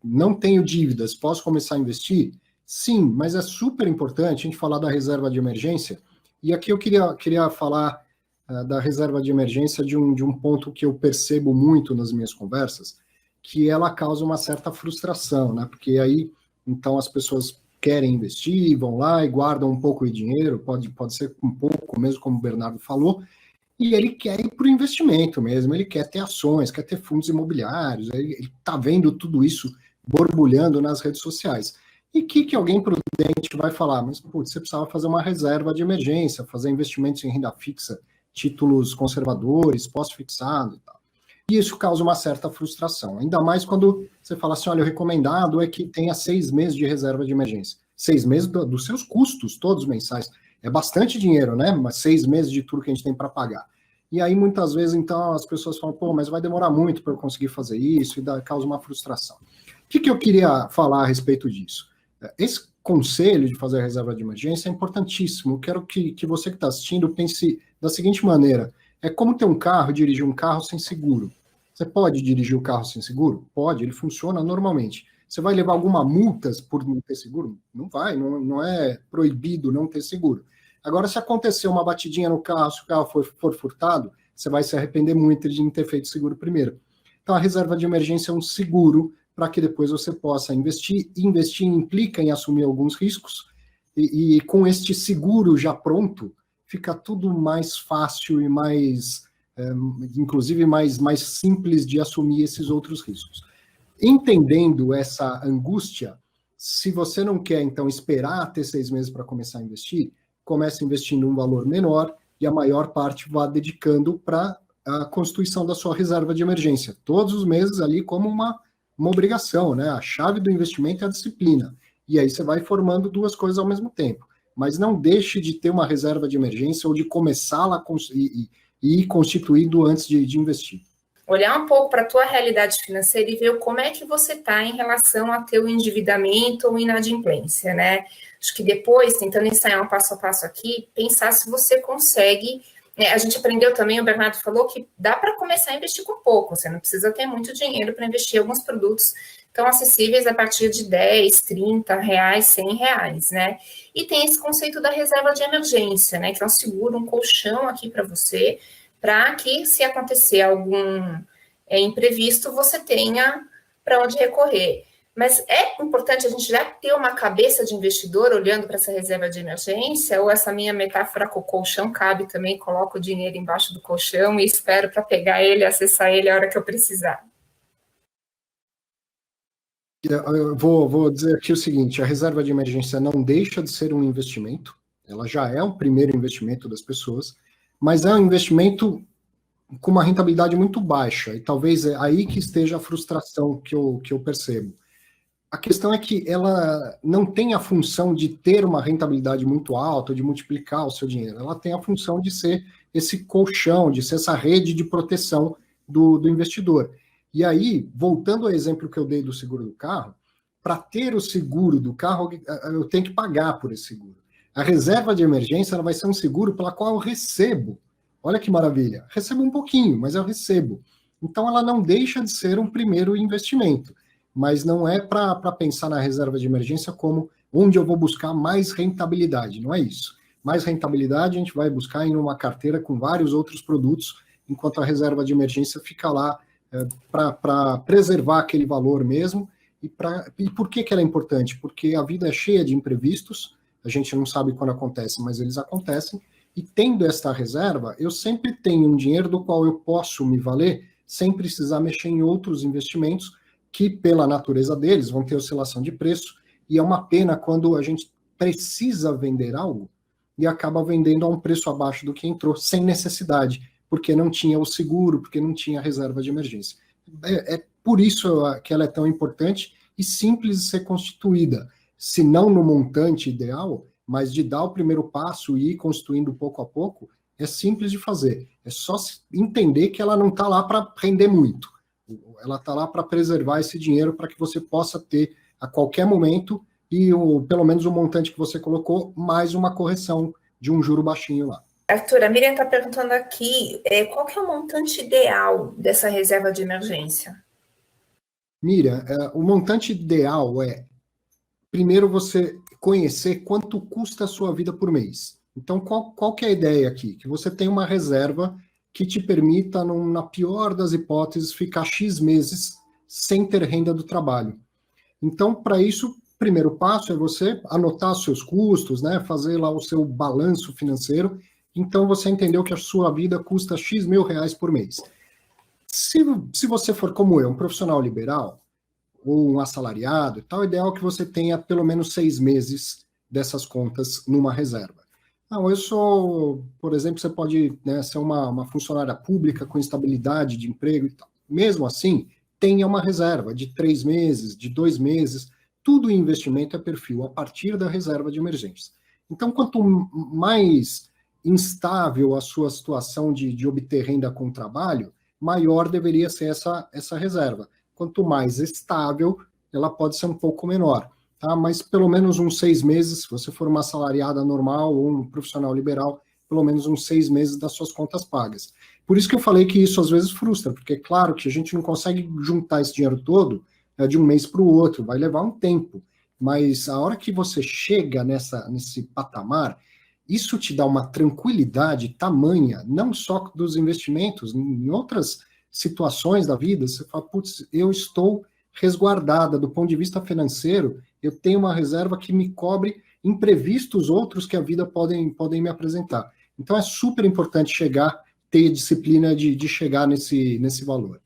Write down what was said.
não tenho dívidas, posso começar a investir? Sim, mas é super importante a gente falar da reserva de emergência. E aqui eu queria falar da reserva de emergência de um ponto que eu percebo muito nas minhas conversas, que ela causa uma certa frustração, né? Porque aí, então, as pessoas querem investir, vão lá e guardam um pouco de dinheiro, pode ser um pouco, mesmo como o Bernardo falou, e ele quer ir para o investimento mesmo, ele quer ter ações, quer ter fundos imobiliários, ele está vendo tudo isso borbulhando nas redes sociais. E que alguém prudente vai falar, mas putz, você precisava fazer uma reserva de emergência, fazer investimentos em renda fixa, títulos conservadores, pós-fixado e tal. E isso causa uma certa frustração, ainda mais quando você fala assim, olha, o recomendado é que tenha 6 meses de reserva de emergência. 6 meses dos seus custos, todos mensais. É bastante dinheiro, né? Mas 6 meses de tudo que a gente tem para pagar. E aí, muitas vezes, então, as pessoas falam, pô, mas vai demorar muito para eu conseguir fazer isso, e causa uma frustração. O que eu queria falar a respeito disso? Esse conselho de fazer a reserva de emergência é importantíssimo. Eu quero que você que está assistindo pense da seguinte maneira, é como ter um carro, dirigir um carro sem seguro. Você pode dirigir o carro sem seguro? Pode, ele funciona normalmente. Você vai levar alguma multa por não ter seguro? Não vai, não é proibido não ter seguro. Agora, se acontecer uma batidinha no carro, se o carro for furtado, você vai se arrepender muito de não ter feito seguro primeiro. Então, a reserva de emergência é um seguro para que depois você possa investir. Investir implica em assumir alguns riscos, e com este seguro já pronto, fica tudo mais fácil e mais, inclusive, mais simples de assumir esses outros riscos. Entendendo essa angústia, se você não quer, então, esperar ter 6 meses para começar a investir, comece investindo um valor menor e a maior parte vá dedicando para a constituição da sua reserva de emergência. Todos os meses ali como uma obrigação, né? A chave do investimento é a disciplina. E aí você vai formando duas coisas ao mesmo tempo. Mas não deixe de ter uma reserva de emergência ou de começá-la e ir constituindo antes de investir. Olhar um pouco para a tua realidade financeira e ver como é que você está em relação ao teu endividamento ou inadimplência, né? Acho que depois, tentando ensaiar um passo a passo aqui, pensar se você consegue, né? A gente aprendeu também, o Bernardo falou que dá para começar a investir com pouco, você não precisa ter muito dinheiro para investir em alguns produtos tão acessíveis a partir de 10, 30 reais, 100 reais, né? E tem esse conceito da reserva de emergência, né? Que é um seguro, um colchão aqui para você, para que, se acontecer algum imprevisto, você tenha para onde recorrer. Mas é importante a gente já ter uma cabeça de investidor olhando para essa reserva de emergência, ou essa minha metáfora com o colchão cabe também, coloco o dinheiro embaixo do colchão e espero para pegar ele, acessar ele a hora que eu precisar. Eu vou dizer aqui o seguinte, a reserva de emergência não deixa de ser um investimento, ela já é o primeiro investimento das pessoas, mas é um investimento com uma rentabilidade muito baixa, e talvez é aí que esteja a frustração que eu percebo. A questão é que ela não tem a função de ter uma rentabilidade muito alta, de multiplicar o seu dinheiro, ela tem a função de ser esse colchão, de ser essa rede de proteção do investidor. E aí, voltando ao exemplo que eu dei do seguro do carro, para ter o seguro do carro, eu tenho que pagar por esse seguro. A reserva de emergência ela vai ser um seguro pela qual eu recebo. Olha que maravilha. Recebo um pouquinho, mas eu recebo. Então, ela não deixa de ser um primeiro investimento, mas não é para pensar na reserva de emergência como onde eu vou buscar mais rentabilidade, não é isso. Mais rentabilidade a gente vai buscar em uma carteira com vários outros produtos, enquanto a reserva de emergência fica lá para preservar aquele valor mesmo. E por que ela é importante? Porque a vida é cheia de imprevistos, a gente não sabe quando acontece, mas eles acontecem, e tendo esta reserva, eu sempre tenho um dinheiro do qual eu posso me valer sem precisar mexer em outros investimentos que, pela natureza deles, vão ter oscilação de preço, e é uma pena quando a gente precisa vender algo e acaba vendendo a um preço abaixo do que entrou, sem necessidade, porque não tinha o seguro, porque não tinha a reserva de emergência. É por isso que ela é tão importante e simples de ser constituída, se não no montante ideal, mas de dar o primeiro passo e ir construindo pouco a pouco, é simples de fazer. É só entender que ela não está lá para render muito. Ela está lá para preservar esse dinheiro para que você possa ter a qualquer momento e pelo menos o montante que você colocou, mais uma correção de um juro baixinho lá. Arthur, a Miriam está perguntando aqui, qual que é o montante ideal dessa reserva de emergência? Miriam, o montante ideal primeiro você conhecer quanto custa a sua vida por mês. Então, qual que é a ideia aqui? Que você tem uma reserva que te permita, na pior das hipóteses, ficar X meses sem ter renda do trabalho. Então, para isso, o primeiro passo é você anotar seus custos, né, fazer lá o seu balanço financeiro. Então, você entendeu que a sua vida custa X mil reais por mês. Se você for como eu, um profissional liberal, ou um assalariado e tal, o ideal é que você tenha pelo menos 6 meses dessas contas numa reserva. Não, eu sou, por exemplo, você pode, né, ser uma funcionária pública com estabilidade de emprego e tal. Mesmo assim, tenha uma reserva de 3 meses, de 2 meses, tudo em investimento é perfil a partir da reserva de emergência. Então, quanto mais instável a sua situação de obter renda com o trabalho, maior deveria ser essa reserva. Quanto mais estável, ela pode ser um pouco menor. Tá? Mas pelo menos uns 6 meses, se você for uma assalariada normal ou um profissional liberal, pelo menos uns 6 meses das suas contas pagas. Por isso que eu falei que isso às vezes frustra, porque é claro que a gente não consegue juntar esse dinheiro todo de um mês para o outro, vai levar um tempo. Mas a hora que você chega nesse patamar, isso te dá uma tranquilidade tamanha, não só dos investimentos, em outras situações da vida, você fala, putz, eu estou resguardada do ponto de vista financeiro, eu tenho uma reserva que me cobre imprevistos outros que a vida podem me apresentar. Então é super importante ter disciplina de chegar nesse valor.